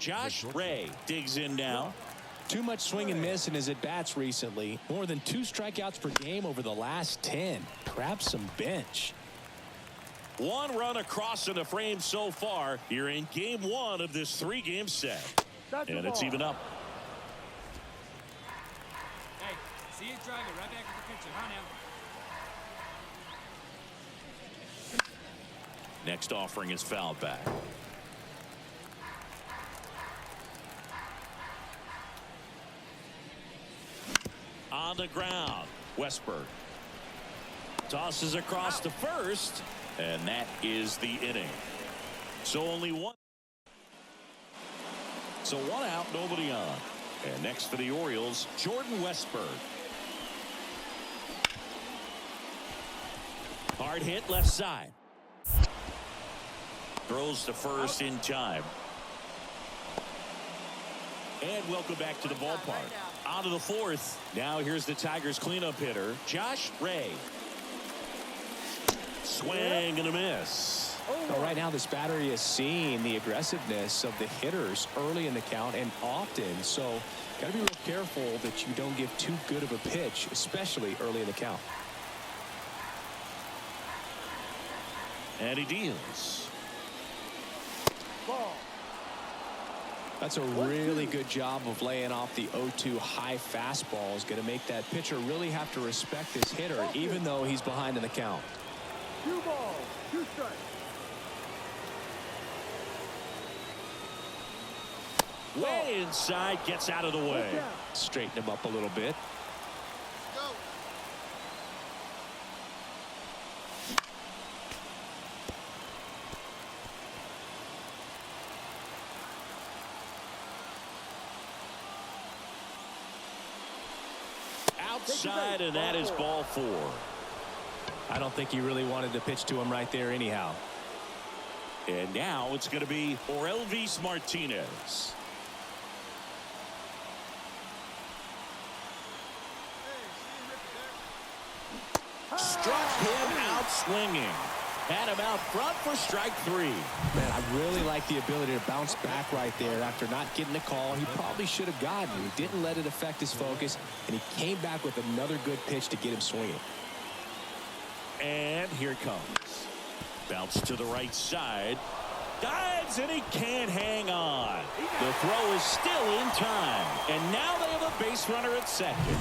Josh Ray digs in now. Too much swing and miss in his at-bats recently. More than 2 strikeouts per game over the last 10. Grab some bench. 1 run across in the frame so far here in game 1 of this 3-game set. And it's even up. Hey, see you drive it right back to the pitcher, huh now? Next offering is fouled back. On the ground, Westberg tosses across to first, and that is the inning. So only 1. So 1 out, nobody on. And next for the Orioles, Jordan Westberg. Hard hit left side. Throws to first in time. And welcome back to the ballpark. On to the 4th. Now here's the Tigers cleanup hitter, Josh Ray. Swing and a miss. Well, right now this battery is seeing the aggressiveness of the hitters early in the count and often. So got to be real careful that you don't give too good of a pitch, especially early in the count. And he deals. Ball. That's a really good job of laying off the 0-2 high fastball. Is going to make that pitcher really have to respect this hitter, even though he's behind in the count. 2 balls, 2 strikes. Way inside, gets out of the way. Straighten him up a little bit. Outside, and that is ball 4. I don't think he really wanted to pitch to him right there anyhow. And now it's going to be Orelvis Martinez. Struck him out swinging. Had him out front for strike 3. Man, I really like the ability to bounce back right there after not getting the call. He probably should have gotten. He didn't let it affect his focus, and he came back with another good pitch to get him swinging. And here it comes. Bounce to the right side. Dives, and he can't hang on. The throw is still in time. And now they have a base runner at second.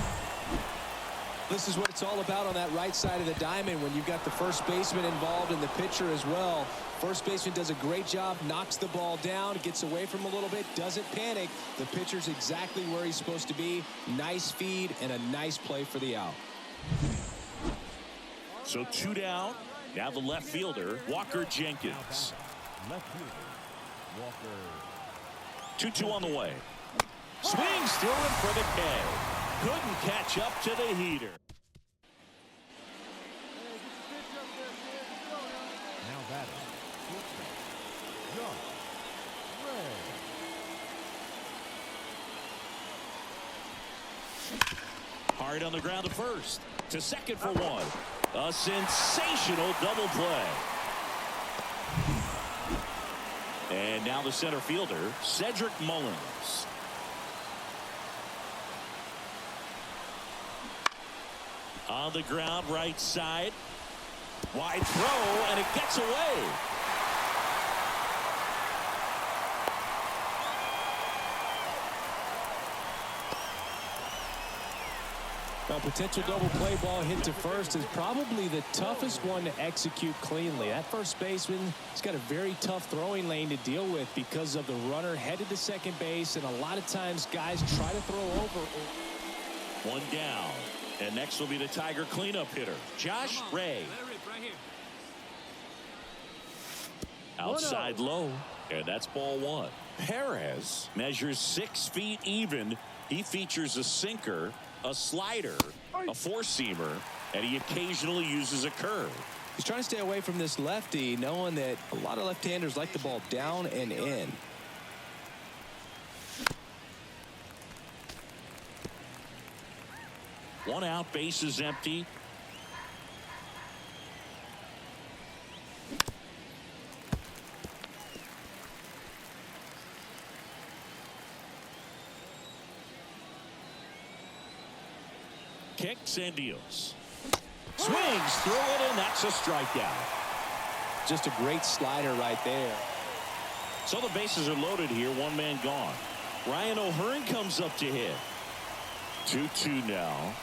This is what it's all about on that right side of the diamond when you've got the first baseman involved and the pitcher as well. First baseman does a great job, knocks the ball down, gets away from him a little bit, doesn't panic. The pitcher's exactly where he's supposed to be. Nice feed and a nice play for the out. So 2 down. Now the left fielder, Walker Jenkins. Left fielder, Walker. 2-2 on the way. Swings through him for the K. Couldn't catch up to the heater. Now batting, Josh Ray. Hard on the ground to first. To second for 1. A sensational double play. And now the center fielder, Cedric Mullins. On the ground, right side. Wide throw, and it gets away. A potential double play ball hit to first is probably the toughest one to execute cleanly. That first baseman has got a very tough throwing lane to deal with because of the runner headed to second base, and a lot of times guys try to throw over. 1 down. And next will be the Tiger cleanup hitter, Josh Ray. Outside low, and that's ball 1. Perez measures 6 feet even. He features a sinker, a slider, a four-seamer, and he occasionally uses a curve. He's trying to stay away from this lefty, knowing that a lot of left-handers like the ball down and in. One out, base is empty. Kicks and deals. Swings through it, and that's a strikeout. Just a great slider right there. So the bases are loaded here. One man gone. Ryan O'Hearn comes up to hit. 2-2 now.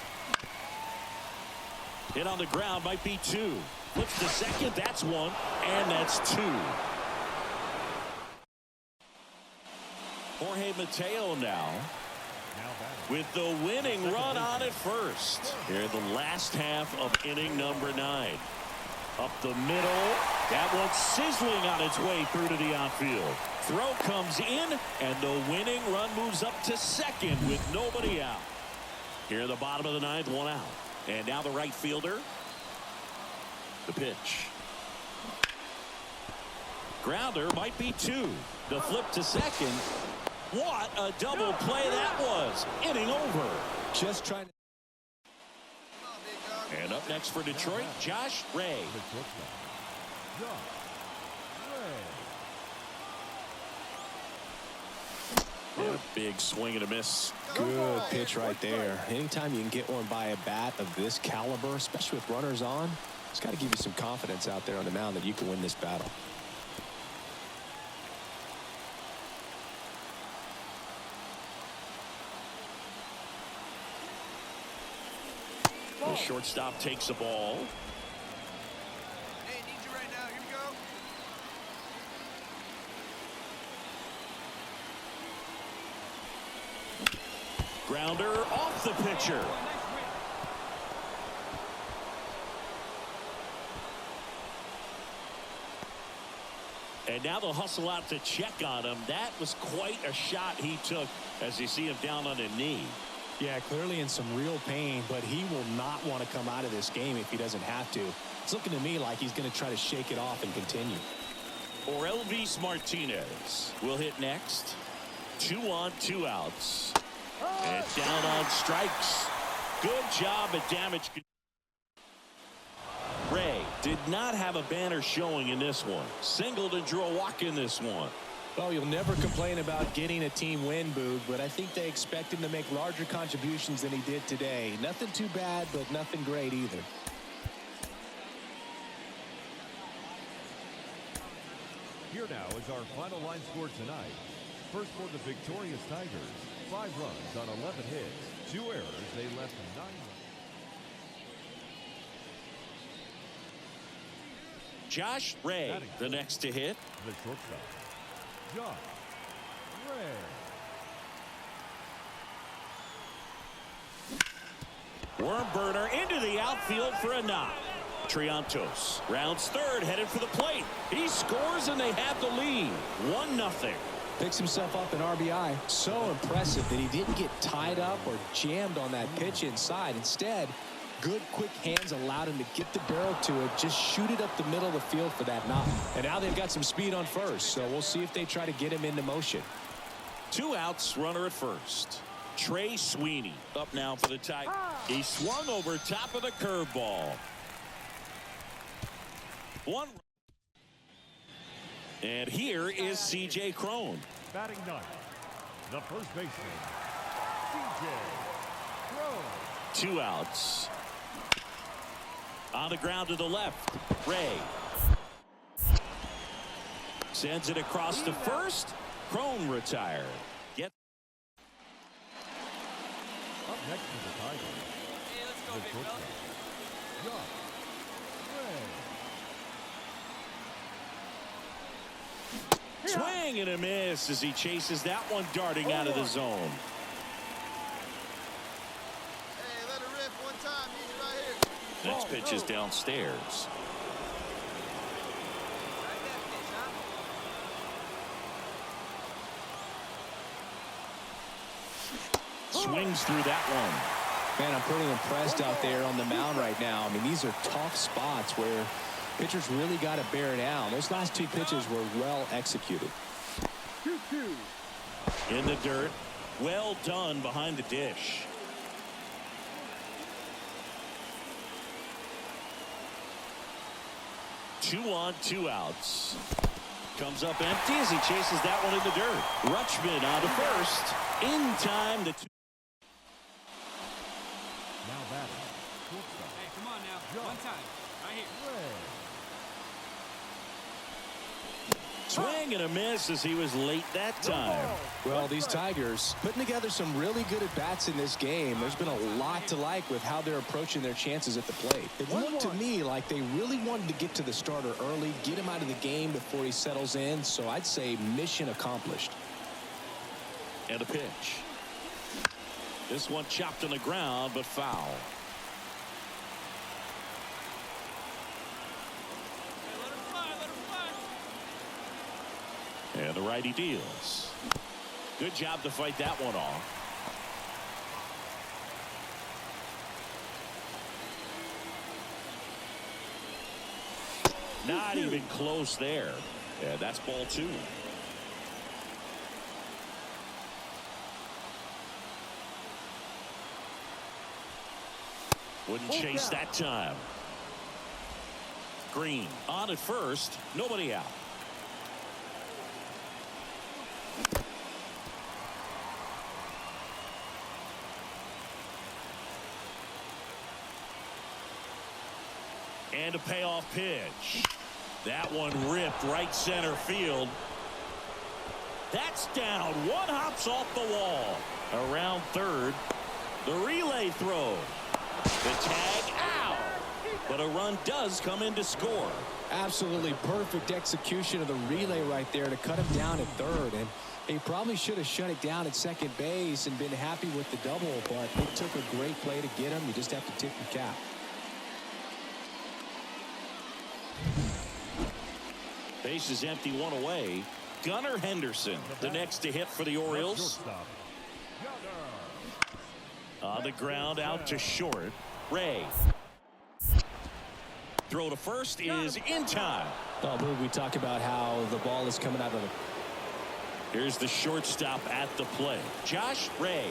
Hit on the ground, might be two. Flips to second, that's one, and that's two. Jorge Mateo now with the winning run on at first. Here in the last half of inning number 9. Up the middle. That one's sizzling on its way through to the outfield. Throw comes in, and the winning run moves up to second with nobody out. Here in the bottom of the 9th, one out. And now the right fielder. The pitch. Grounder might be two. The flip to second. What a double play that was. Inning over. Just trying to. And up next for Detroit, Josh Ray. And a big swing and a miss. Good pitch right there. Anytime you can get one by a bat of this caliber, especially with runners on, it's got to give you some confidence out there on the mound that you can win this battle. The shortstop takes the ball. Hey, need you right now. Here we go. Grounder off the pitcher. And now they'll hustle out to check on him. That was quite a shot he took as you see him down on a knee. Yeah, clearly in some real pain, but he will not want to come out of this game if he doesn't have to. It's looking to me like he's going to try to shake it off and continue. Orelvis Martinez will hit next. 2 on, 2 outs. And down on strikes. Good job at damage. Ray did not have a banner showing in this one. Singled and drew a walk in this one. Well, you'll never complain about getting a team win, Boog, but I think they expect him to make larger contributions than he did today. Nothing too bad, but nothing great either. Here now is our final line score tonight. First for the victorious Tigers, 5 runs on 11 hits, 2 errors. They left 9 runs. Josh Ray, the next to hit. The shortstop, Josh Ray. Worm burner into the outfield for a knock. Triantos rounds third, headed for the plate. He scores and they have the lead. 1-0. Picks himself up an RBI. So impressive that he didn't get tied up or jammed on that pitch inside. Instead, good quick hands allowed him to get the barrel to it, just shoot it up the middle of the field for that knock. And now they've got some speed on first, so we'll see if they try to get him into motion. 2 outs, runner at first. Trey Sweeney up now for the Tigers. He swung over top of the curveball. 1. And here is C.J. Cron. Batting ninth, the first baseman, C.J. Cron. 2 outs. On the ground to the left. Ray sends it across to first. Cron retired. Up next to the Tigers, Hey, let's go, the big shortstop, fella. Josh Ray. Swing and a miss as he chases that one darting out of the zone. Hey, let it rip one time. Need it right here. Next pitch is downstairs. Right that pitch, huh? Swings through that one. Man, I'm pretty impressed out there on the mound right now. I mean, these are tough spots where pitchers really got to bear down. Those last 2 pitches were well executed. In the dirt. Well done behind the dish. Two on, 2 outs. Comes up empty as he chases that one in the dirt. Rutschman on to first. In time, the Now batting, shortstop. Hey, come on now. One time. Right here. Ray. Swing and a miss as he was late that time. Well, these Tigers putting together some really good at-bats in this game. There's been a lot to like with how they're approaching their chances at the plate. It looked to me like they really wanted to get to the starter early, get him out of the game before he settles in. So I'd say mission accomplished. And a pitch. This one chopped on the ground, but foul. Hey, let him fly, let him fly. And the righty deals. Good job to fight that one off. Not even close there. Yeah, that's ball 2. Wouldn't chase that time. Green on at first. Nobody out. And a payoff pitch. That one ripped right center field. That's down. One hops off the wall. Around third. The relay throw. The tag out. But a run does come in to score. Absolutely perfect execution of the relay right there to cut him down at third. And he probably should have shut it down at second base and been happy with the double, but it took a great play to get him. You just have to tip your cap. Base is empty, one away. Gunnar Henderson, the next to hit for the Orioles. Shortstop. On the ground, out to short. Ray. Throw to first is in time. Oh, Boog, we talk about how the ball is coming out of the... Here's the shortstop at the plate. Josh Ray.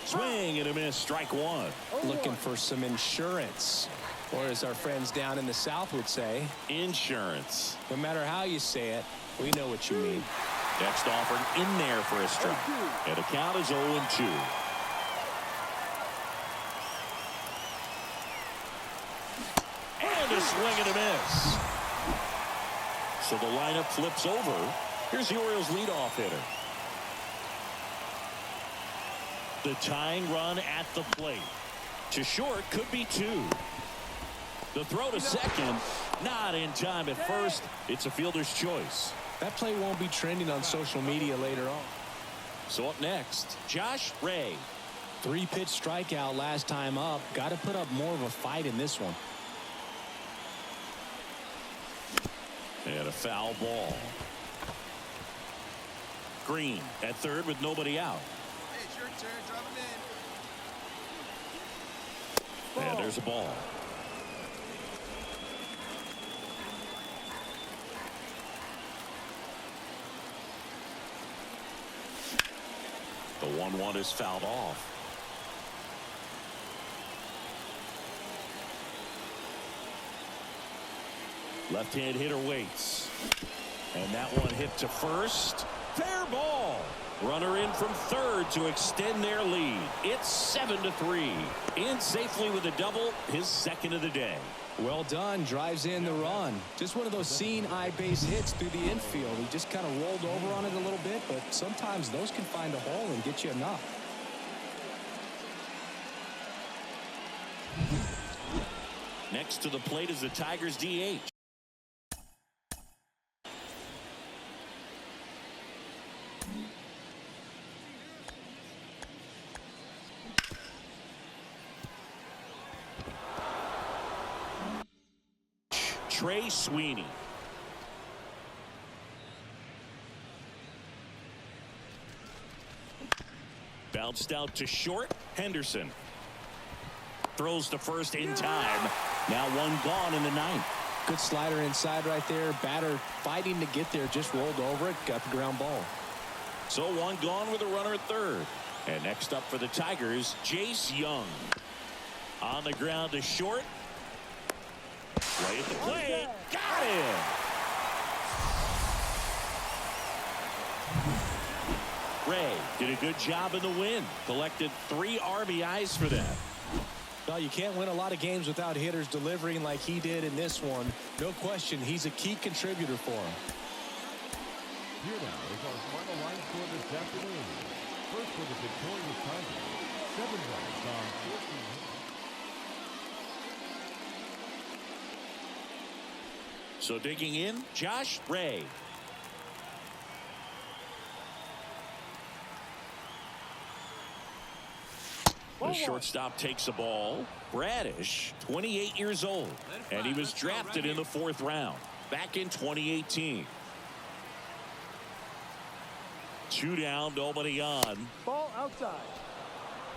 Swing and a miss, strike 1. Looking for some insurance. Or as our friends down in the South would say, Insurance. no matter how you say it, we know what you mean. Next offered in there for a strike. And the count is 0-2. And a swing and a miss. So the lineup flips over. Here's the Orioles leadoff hitter. The tying run at the plate. To short could be 2. The throw to second. Not in time at first. It's a fielder's choice. That play won't be trending on social media later on. So up next, Josh Ray. 3-pitch strikeout last time up. Got to put up more of a fight in this one. And a foul ball. Green at third with nobody out. Hey, it's your turn. Drop him in. And there's a ball. The 1-1 is fouled off. Left-hand hitter waits. And that one hit to first. Fair ball. Runner in from third to extend their lead. It's 7-3. In safely with a double, his second of the day. Well done. Drives in the run. Just one of those seeing eye base hits through the infield. He just kind of rolled over on it a little bit, but sometimes those can find a hole and get you a knock. Next to the plate is the Tigers DH. Trey Sweeney. Bounced out to short. Henderson throws to first in time. Now one gone in the ninth. Good slider inside right there. Batter fighting to get there. Just rolled over it. Got the ground ball. So one gone with a runner at third. And next up for the Tigers, Jace Young. On the ground to short. Play at the plate. Got him. Ray did a good job in the win. Collected 3 RBIs for that. Well, you can't win a lot of games without hitters delivering like he did in this one. No question, he's a key contributor for him. Here now is our final line score this afternoon. First for the victorious Tigers, 7 runs on 14 hits. So digging in, Josh Ray. The shortstop takes the ball. Bradish, 28 years old, and he was drafted in the 4th round back in 2018. 2 down, nobody on. Ball outside.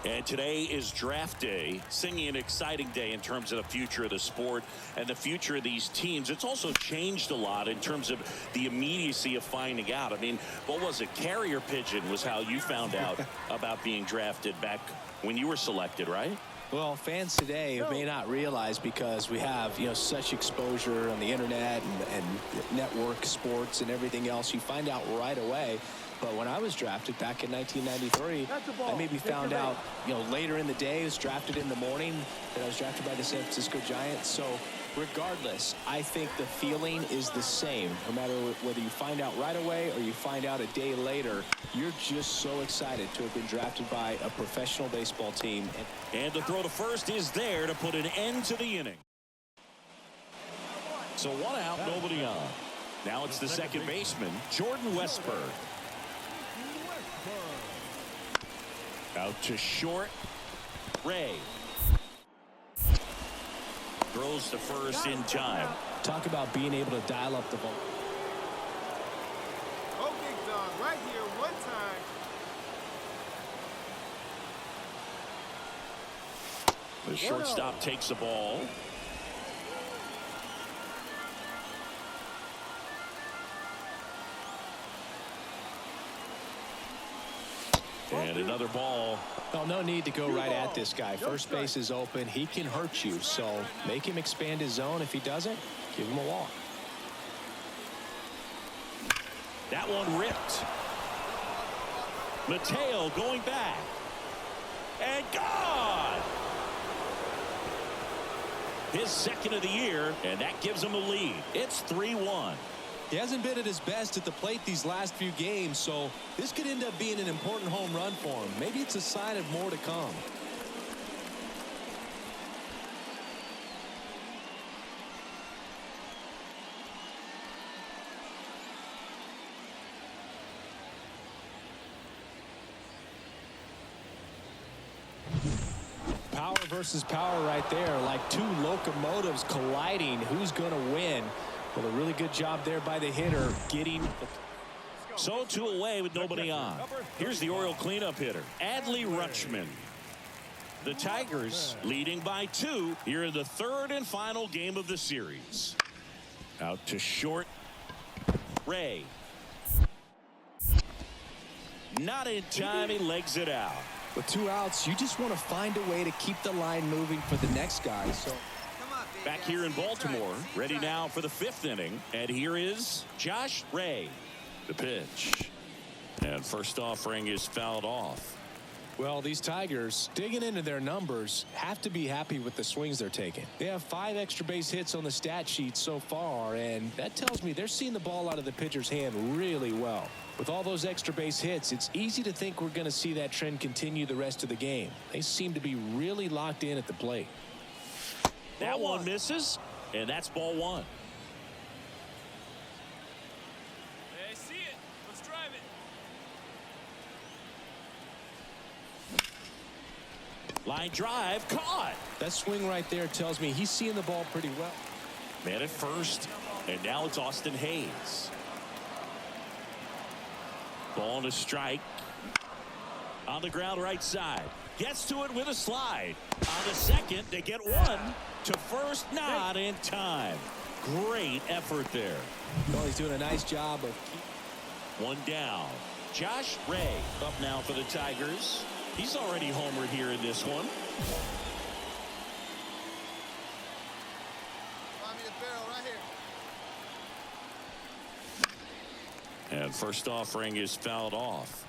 And today is draft day, singing an exciting day in terms of the future of the sport and the future of these teams. It's also changed a lot in terms of the immediacy of finding out. I mean, what was it? Carrier pigeon was how you found out about being drafted back when you were selected, right? Well, fans today may not realize, because we have, such exposure on the internet and network sports and everything else, you find out right away. But when I was drafted back in 1993, I maybe found out, later in the day. I was drafted in the morning that I was drafted by the San Francisco Giants. So regardless, I think the feeling is the same. No matter whether you find out right away or you find out a day later, you're just so excited to have been drafted by a professional baseball team. And the throw to first is there to put an end to the inning. So 1 out, nobody on. Now it's the second baseman, Jordan Westburg. Out to short. Ray throws to first in time. Talk about being able to dial up the ball. Oh, big dog, right here, one time. The shortstop takes the ball. And another ball. Oh, no need to go right at this guy. First base is open. He can hurt you. So make him expand his zone. If he doesn't, give him a walk. That one ripped. Mateo going back. And gone. His second of the year, and that gives him a lead. It's 3-1. He hasn't been at his best at the plate these last few games, so this could end up being an important home run for him. Maybe it's a sign of more to come. Power versus power right there, like 2 locomotives colliding. Who's going to win? Well, a really good job there by the hitter getting. So 2 away with nobody on. Here's the Oriole cleanup hitter, Adley Rutschman. The Tigers leading by 2 here in the 3rd and final game of the series. Out to short. Ray. Not in time. He legs it out. With 2 outs, you just want to find a way to keep the line moving for the next guy. So back here in Baltimore, ready now for the 5th inning. And here is Josh Ray. The pitch. And first offering is fouled off. Well, these Tigers, digging into their numbers, have to be happy with the swings they're taking. They have 5 extra base hits on the stat sheet so far, and that tells me they're seeing the ball out of the pitcher's hand really well. With all those extra base hits, it's easy to think we're going to see that trend continue the rest of the game. They seem to be really locked in at the plate. That one misses, and that's ball 1. I see it. Let's drive it. Line drive, caught. That swing right there tells me he's seeing the ball pretty well. Man at first, and now it's Austin Hayes. Ball to strike. On the ground right side. Gets to it with a slide. On the second, they get 1 to first, not in time. Great effort there. Well, he's doing a nice job of 1 down. Josh Ray up now for the Tigers. He's already homered here in this one. And first offering is fouled off.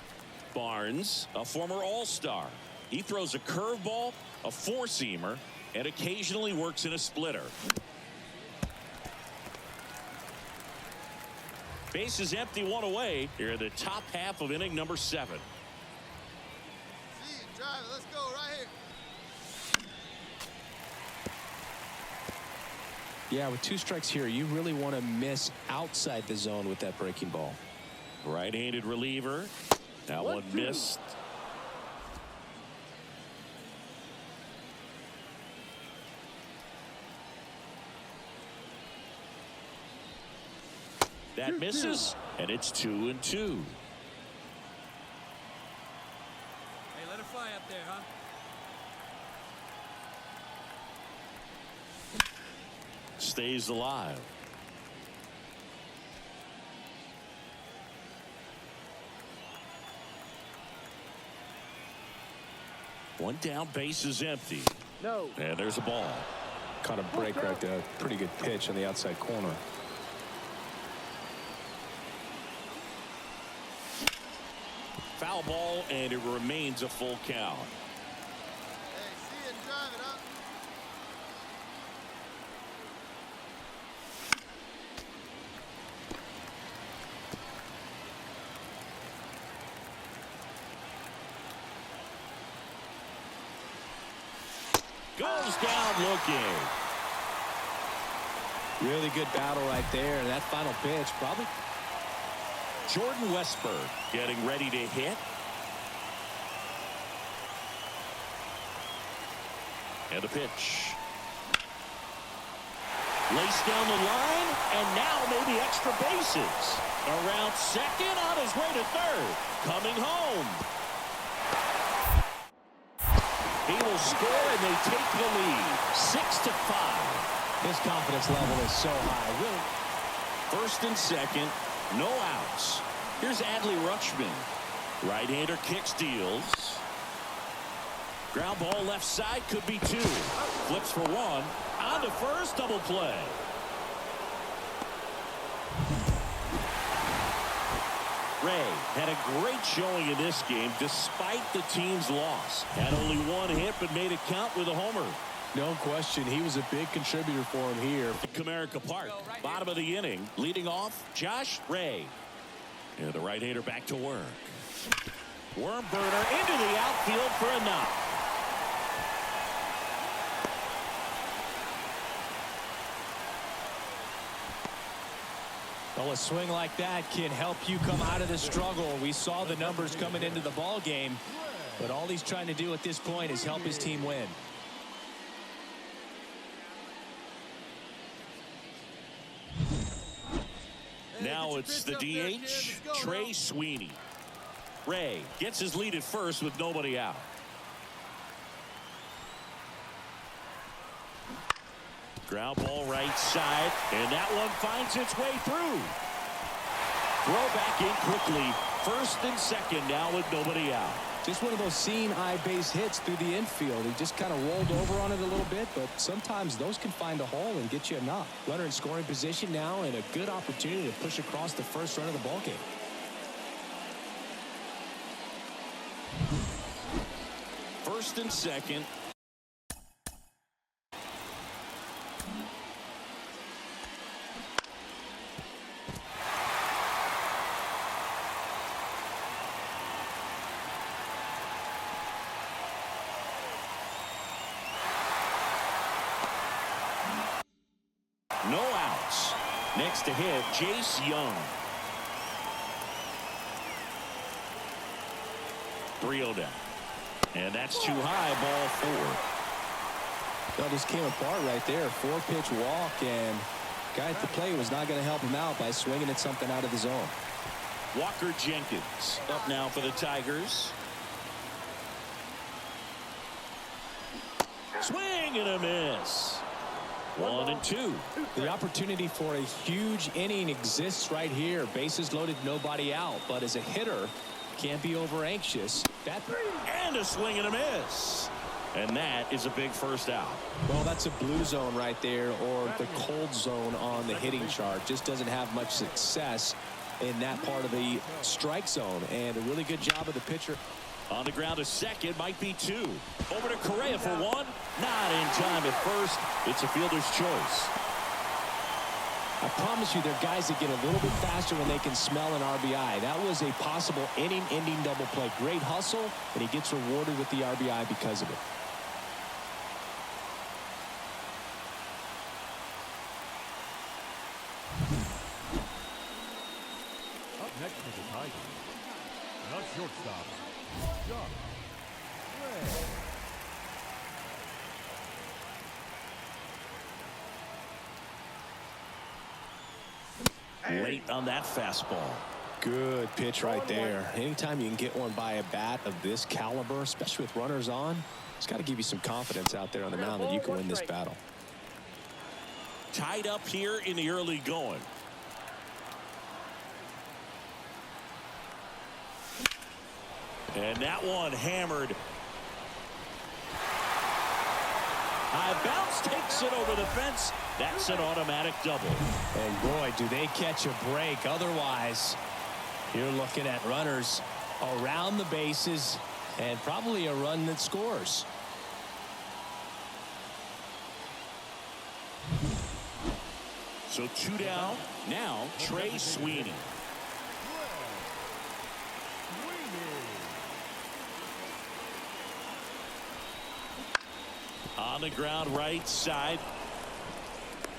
Barnes, a former All-Star. He throws a curveball, a four-seamer, and occasionally works in a splitter. Base is empty, one away here in the top half of inning number 7. See you, drive it. Let's go right here. Yeah, with 2 strikes here, you really want to miss outside the zone with that breaking ball. Right-handed reliever. That one missed. That misses, and it's 2-2. Hey, let it fly up there, huh? Stays alive. One down, base is empty. No. And there's a ball. Caught a break right there. Pretty good pitch on the outside corner. Foul ball, and it remains a full count. Hey, see you and drive it up. Goes down looking. Really good battle right there. And that final pitch probably. Jordan Westberg getting ready to hit. And a pitch. Laced down the line, and now maybe extra bases. Around second, on his way to third. Coming home. He will score, and they take the lead. 6-5. His confidence level is so high. Really. First and second, no outs. Here's Adley Rutschman. Right-hander kicks, deals. Ground ball left side, could be 2. Flips for 1. On to first, double play. Ray had a great showing in this game despite the team's loss. Had only 1 hit but made it count with a homer. No question, he was a big contributor for him here. Comerica Park, bottom of the inning. Leading off, Josh Ray. And the right-hander back to work. Worm burner into the outfield for a knock. Well, a swing like that can help you come out of the struggle. We saw the numbers coming into the ball game, but all he's trying to do at this point is help his team win. Now it's the DH, Trey Sweeney. Ray gets his lead at first with nobody out. Ground ball right side, and that one finds its way through. Throw back in quickly. First and second now with nobody out. Just one of those seeing eye base hits through the infield. He just kind of rolled over on it a little bit, but sometimes those can find a hole and get you a knock. Runner in scoring position now, and a good opportunity to push across the first run of the ball game. First and second. No outs. Next to hit, Jace Young. 3-0 down. And that's too high, ball 4. That just came apart right there. 4-pitch walk, and guy at the plate was not going to help him out by swinging at something out of the zone. Walker Jenkins up now for the Tigers. Swing and a miss. 1-2. The opportunity for a huge inning exists right here. Bases loaded, nobody out. But as a hitter, can't be over anxious. And a swing and a miss. And that is a big first out. Well, that's a blue zone right there, or the cold zone on the hitting chart. Just doesn't have much success in that part of the strike zone, and a really good job of the pitcher. On the ground, a second, might be two. Over to Correa for one. Not in time at first. It's a fielder's choice. I promise you, there are guys that get a little bit faster when they can smell an RBI. That was a possible inning-ending double play. Great hustle, and he gets rewarded with the RBI because of it. Up next for the Tigers, the shortstop, Josh Ray. Late on that fastball. Good pitch right there. Anytime you can get one by a bat of this caliber, especially with runners on, it's got to give you some confidence out there on the mound that you can win this battle. Tied up here in the early going. And that one hammered. High bounce, takes it over the fence. That's an automatic double. And boy, do they catch a break. Otherwise, you're looking at runners around the bases and probably a run that scores. So two down. Now Trey Sweeney. On the ground, right side.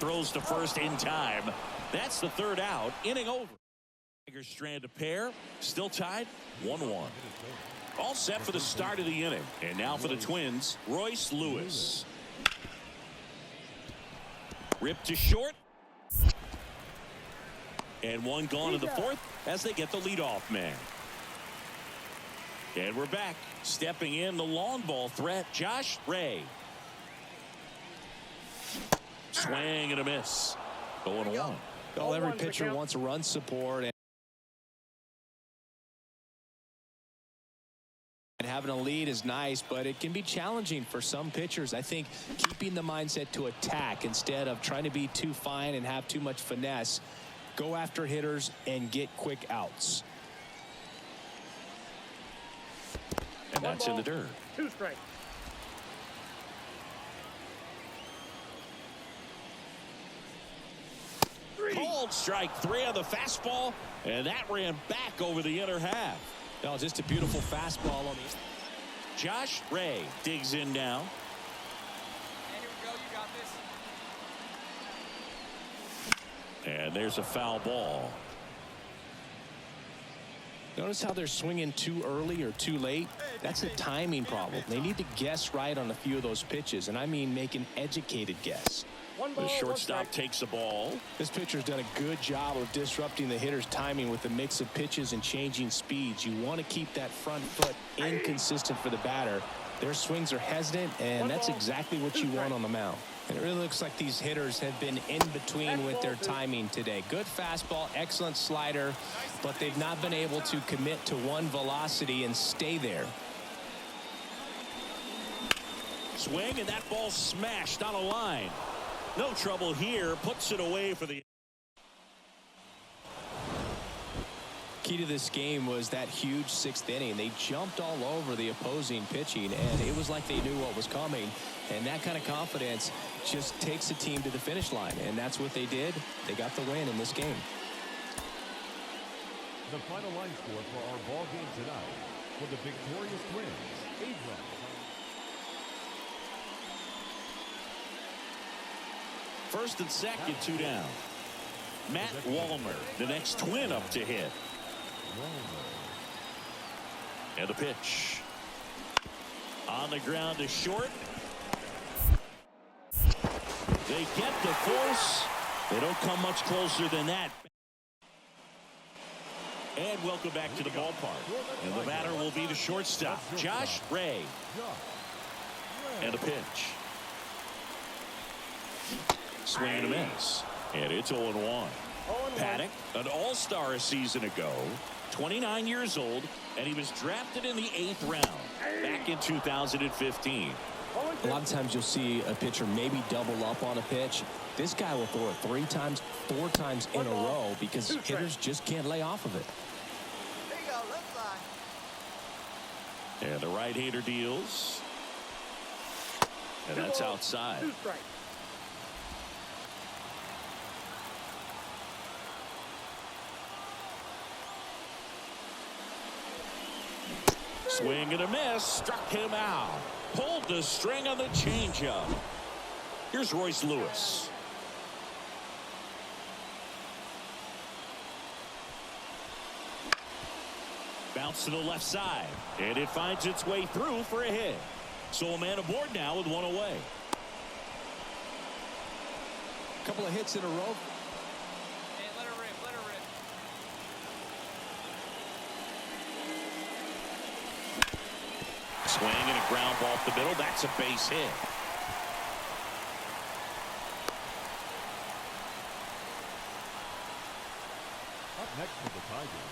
Throws to first in time. That's the third out. Inning over. Tigers strand a pair. Still tied 1-1. All set for the start of the inning. And now for the Twins, Royce Lewis. Ripped to short. And one gone in the fourth as they get the leadoff man. And we're back. Stepping in, the long ball threat, Josh Ray. Swing and a miss. 0-1. Well, every pitcher wants run support, and having a lead is nice, but it can be challenging for some pitchers. I think keeping the mindset to attack instead of trying to be too fine and have too much finesse. Go after hitters and get quick outs. And that's in the dirt. 2 strikes. Called strike 3 on the fastball, and that ran back over the inner half. No, just a beautiful fastball on the. Josh Ray digs in now. And here we go. You got this. And there's a foul ball. Notice how they're swinging too early or too late. That's a timing problem. They need to guess right on a few of those pitches, and I mean make an educated guess. The shortstop takes the ball. This pitcher's done a good job of disrupting the hitter's timing with a mix of pitches and changing speeds. You want to keep that front foot inconsistent for the batter. Their swings are hesitant, and that's exactly what you want on the mound. And it really looks like these hitters have been in between with their timing today. Good fastball, excellent slider, but they've not been able to commit to one velocity and stay there. Swing, and that ball smashed on a line. No trouble here. Puts it away for the. Key to this game was that huge 6th inning. They jumped all over the opposing pitching, and it was like they knew what was coming. And that kind of confidence just takes a team to the finish line, and that's what they did. They got the win in this game. The final line score for our ball game tonight for the victorious Twins, 8 runs. First and second, 2 down. Matt Wallmer, the next Twin up to hit. And the pitch. On the ground to short. They get the force. They don't come much closer than that. And welcome back to the ballpark. And the batter will be the shortstop, Josh Ray. And a pitch. Swing and a miss. And it's 0-1. Paddock, an all-star a season ago, 29 years old, and he was drafted in the 8th round back in 2015. A lot of times you'll see a pitcher maybe double up on a pitch. This guy will throw it 3 times, 4 times in a row because hitters just can't lay off of it. There you go, left side. And the right-hander deals. And that's outside. Swing and a miss. Struck him out. Pulled the string on the changeup. Here's Royce Lewis. Bounce to the left side. And it finds its way through for a hit. So a man aboard now with 1 away. A couple of hits in a row. Hey, let her rip, let her rip. Swing and a ground ball off the middle. That's a base hit. Up next for the Tigers.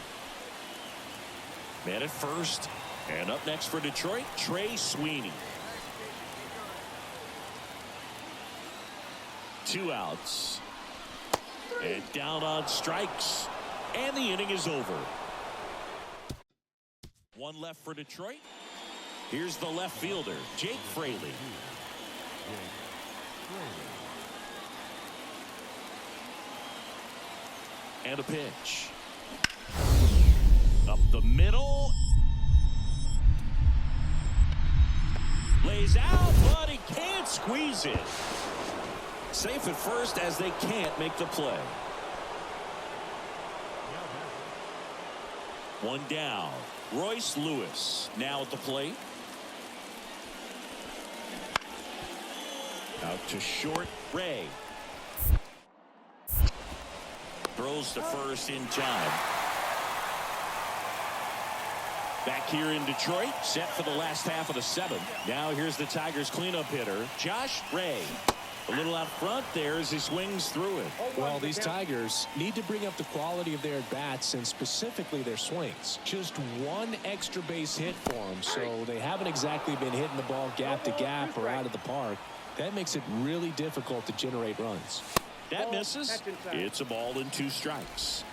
Man at first. And up next for Detroit, Trey Sweeney. 2 outs. And down on strikes. And the inning is over. 1 left for Detroit. Here's the left fielder, Jake Fraley. And a pitch. Up the middle. Lays out, but he can't squeeze it. Safe at first as they can't make the play. 1 down. Royce Lewis now at the plate. Out to short, Ray. Throws to first in time. Back here in Detroit, set for the last half of the 7th. Now here's the Tigers cleanup hitter, Josh Ray. A little out front there as he swings through it. Well, these Tigers need to bring up the quality of their at-bats and specifically their swings. Just 1 extra base hit for them, so they haven't exactly been hitting the ball gap to gap or out of the park. That makes it really difficult to generate runs. That misses. It's a ball and 2 strikes.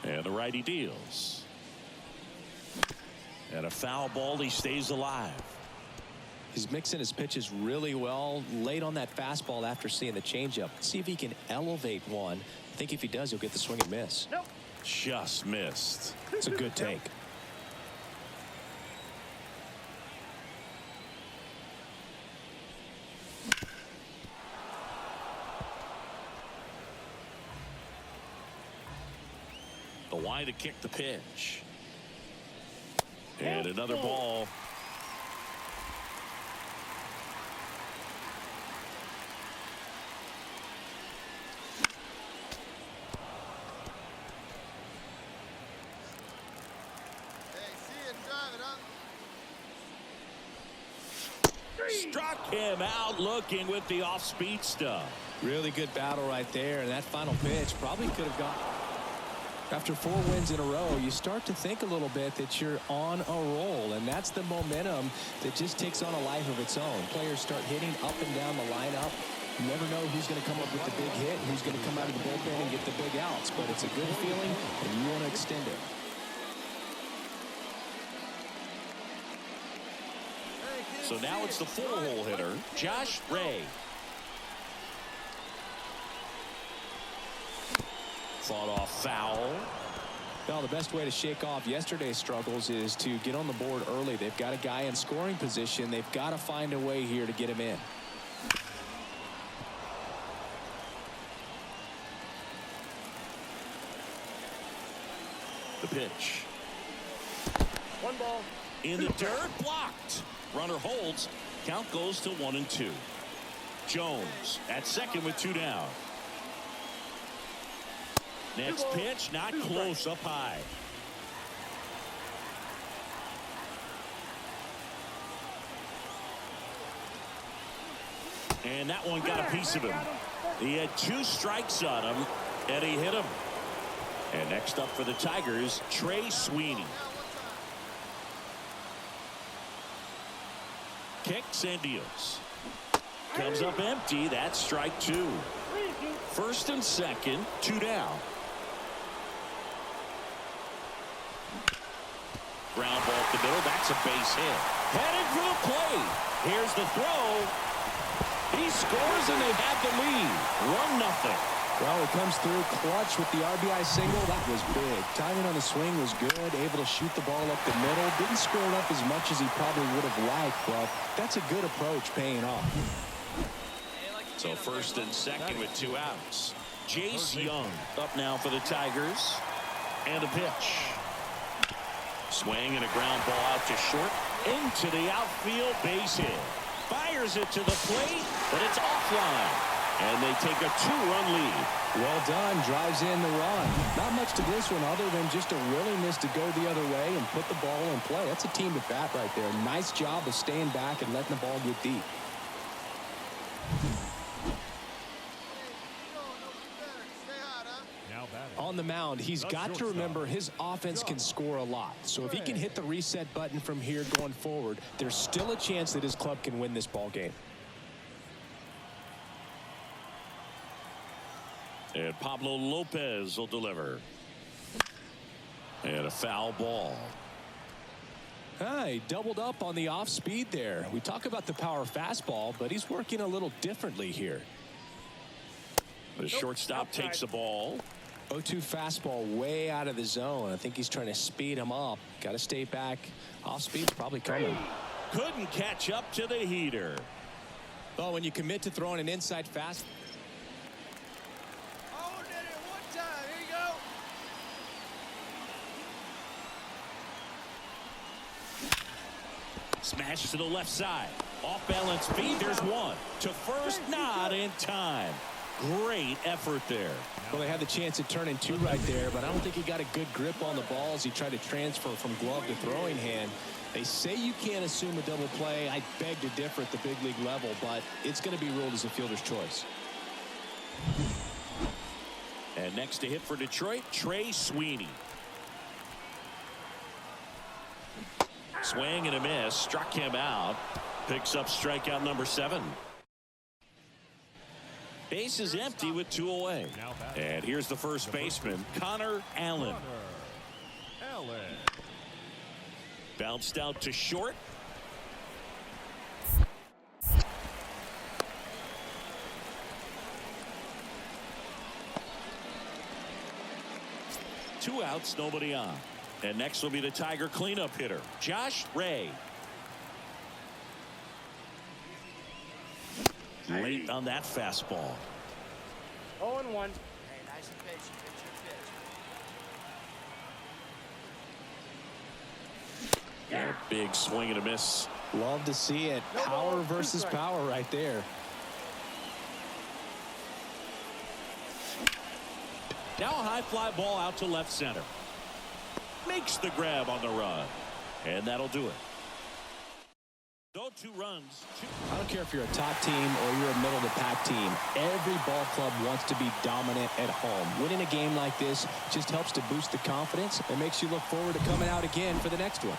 And the righty deals. And a foul ball. He stays alive. He's mixing his pitches really well. Late on that fastball after seeing the changeup. See if he can elevate one. I think if he does, he'll get the swing and miss. Nope. Just missed. It's a good take. The wide to kick the pitch. And another ball. Struck him out looking with the off-speed stuff. Really good battle right there, and that final pitch probably could have gone. After 4 wins in a row, you start to think a little bit that you're on a roll, and that's the momentum that just takes on a life of its own. Players start hitting up and down the lineup. You never know who's going to come up with the big hit, who's going to come out of the bullpen and get the big outs, but it's a good feeling, and you want to extend it. So now it's the full-hole hitter, Josh Ray. Fought off foul. Well, the best way to shake off yesterday's struggles is to get on the board early. They've got a guy in scoring position. They've got to find a way here to get him in. The pitch. 1 ball. In the dirt, blocked. Runner holds. Count goes to 1-2. Jones at second with 2 down. Next pitch, not close, up high. And that one got a piece of him. He had 2 strikes on him, and he hit him. And next up for the Tigers, Trey Sweeney. Kicks and deals. Comes up empty. That's strike 2. First and second, 2 down. Ground ball up the middle. That's a base hit. Headed for the plate. Here's the throw. He scores and they have the lead. 1-0. Well, it comes through clutch with the RBI single. That was big. Timing on the swing was good. Able to shoot the ball up the middle. Didn't score it up as much as he probably would have liked, but that's a good approach paying off. So first and second with 2 outs. Jace Young up now for the Tigers. And a pitch. Swing and a ground ball out to short. Into the outfield, base hit. Fires it to the plate, but it's offline. And they take a 2-run lead. Well done. Drives in the run. Not much to this one other than just a willingness to go the other way and put the ball in play. That's a team at bat right there. Nice job of staying back and letting the ball get deep. On the mound, he's got to remember his offense can score a lot. So if he can hit the reset button from here going forward, there's still a chance that his club can win this ball game. And Pablo Lopez will deliver. And a foul ball. He doubled up on the off speed there. We talk about the power fastball, but he's working a little differently here. The shortstop takes the ball. 0-2 fastball way out of the zone. I think he's trying to speed him up. Got to stay back. Off speed's probably coming. Couldn't catch up to the heater. Oh, when you commit to throwing an inside fast. Oh, did it one time. Here you go. Smash to the left side. Off balance feed. There's one. To first, not in time. Great effort there. Well, they had the chance at turning 2 right there, but I don't think he got a good grip on the ball as he tried to transfer from glove to throwing hand. They say you can't assume a double play. I beg to differ at the big league level, but it's going to be ruled as a fielder's choice. And next to hit for Detroit, Trey Sweeney. Swing and a miss. Struck him out. Picks up strikeout number 7. Base is empty with 2 away. And here's the first baseman, Connor Allen. Bounced out to short. Two outs, nobody on. And next will be the Tiger cleanup hitter, Josh Ray. Late on that fastball. 0-1. Hey, nice and patient. Pitch your pitch. Big swing and a miss. Love to see it. Power versus power right there. Now a high fly ball out to left center. Makes the grab on the run. And that'll do it. So 2 runs. I don't care if you're a top team or you're a middle of the pack team. Every ball club wants to be dominant at home. Winning a game like this just helps to boost the confidence and makes you look forward to coming out again for the next one.